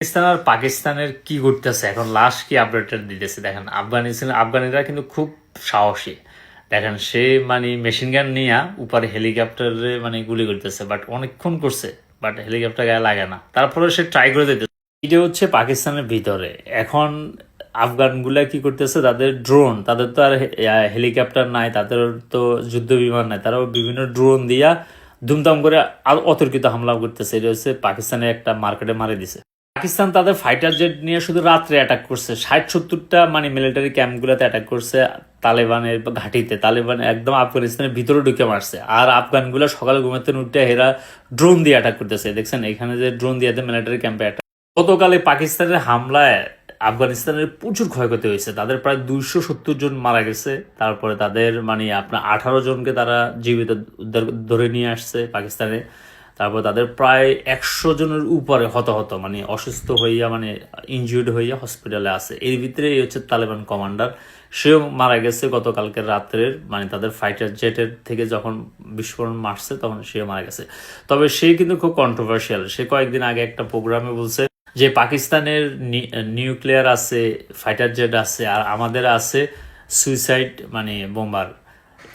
পাকিস্তান আর পাকিস্তানের কি করতেছে এখন লাস্ট কি আপডেট দিতেছে দেখেন। আফগানিরা কিন্তু খুব সাহসী। দেখেন সে মানে মেশিন গান নিয়ে উপরে হেলিকপ্টারে মানে গুলি করতেছে, বাট অনেকক্ষণ করছে, বাট হেলিকপ্টার গায়ে লাগে না, তারপরে সে ট্রাই করে দিতেছে। এটা হচ্ছে পাকিস্তানের ভিতরে। এখন আফগানগুলা কি করতেছে, তাদের ড্রোন, তাদের তো আর হেলিকপ্টার নাই, তাদের তো যুদ্ধ বিমান নাই, তারাও বিভিন্ন ড্রোন দিয়া ধুমধাম করে আর অতর্কিত হামলা করতেছে। এটা হচ্ছে পাকিস্তানের একটা মার্কেটে মারি দিছে। পাকিস্তান তাদের ফাইটার জেট নিয়ে শুধু রাত্রে অ্যাটাক করছে, 60-70টা মানে মিলিটারি ক্যাম্পগুলোতে অ্যাটাক করছে। তালেবানের ঘাঁটিতে, তালেবান একদম আফগানিস্তানের ভিতরে ঢুকে মারছে। আর আফগানগুলো সকালে ঘুমাতে উঠে হেরা ড্রোন দিয়ে অ্যাটাক করতেছে। দেখছেন এখানে যে ড্রোন দিয়ে মিলিটারি ক্যাম্পে অ্যাটাক। গতকালে পাকিস্তানের হামলায় আফগানিস্তানের প্রচুর ক্ষয়ক্ষতি হয়েছে, তাদের প্রায় 270 জন মারা গেছে। তারপরে তাদের মানে আপনার 18 জনকে তারা জীবিত উদ্ধার ধরে নিয়ে আসছে পাকিস্তানে। তারপর তাদের প্রায় 100 জনের উপরে হতাহত, মানে অসুস্থ হইয়া মানে ইনজিউর্ড হইয়া হসপিটালে আছে। এর ভিতরে হচ্ছে তালেবান কমান্ডার, সেও মারা গেছে গতকালকে রাত্রের, মানে তাদের ফাইটার জেটের থেকে যখন বিস্ফোরণ মারছে তখন সেও মারা গেছে। তবে সে কিন্তু খুব কন্ট্রোভার্সিয়াল। সে কয়েকদিন আগে একটা প্রোগ্রামে বলছে যে পাকিস্তানের নিউক্লিয়ার আছে, ফাইটার জেট আছে, আর আমাদের আছে সুইসাইড মানে বোম্বার।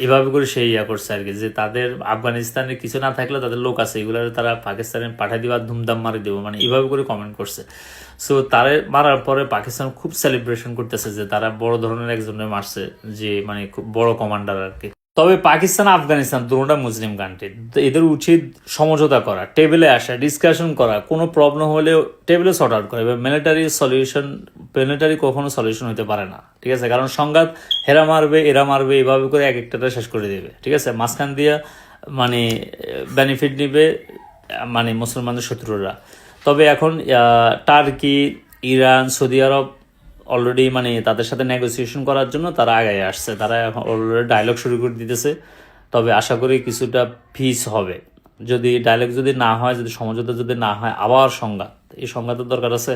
এভাবে করে সে ইয়া করছে আর কি, যে তাদের আফগানিস্তানে কিছু না থাকলে তাদের লোক আছে, এগুলো তারা পাকিস্তানে পাঠিয়ে দিবা, ধুমধাম মারি দেবো, মানে এভাবে করে কমেন্ট করছে। সো তারে মারার পরে পাকিস্তান খুব সেলিব্রেশন করতেছে যে তারা বড় ধরনের একজনের মারছে, যে মানে খুব বড় কমান্ডার আর কি। তবে পাকিস্তান আফগানিস্তান দুটোটা মুসলিম কান্ট্রি, এদের উচিত সমঝোতা করা, টেবিলে আসা, ডিসকাশন করা, কোনো প্রবলেম হলে টেবিলে সর্ট আউট করা। এবার মিলিটারি কখনো সলিউশন হতে পারে না, ঠিক আছে? কারণ সংঘাত হেরা মারবে এরা মারবে, এভাবে করে এক একটাটা শেষ করে দেবে, ঠিক আছে? মাঝখান দিয়ে মানে বেনিফিট নিবে মানে মুসলমানদের শত্রুরা। তবে এখন টার্কি, ইরান, সৌদি আরব অলরেডি মানে তাদের সাথে নেগোসিয়েশন করার জন্য তারা আগায় আসছে, তারা এখন অলরেডি ডায়লগ শুরু করে দিতেছে। তবে আশা করি কিছুটা পিস হবে। যদি ডায়লগ যদি না হয়, যদি সমঝোতা যদি না হয়, আবার সংঘাত, এই সংঘাতের দরকার আছে।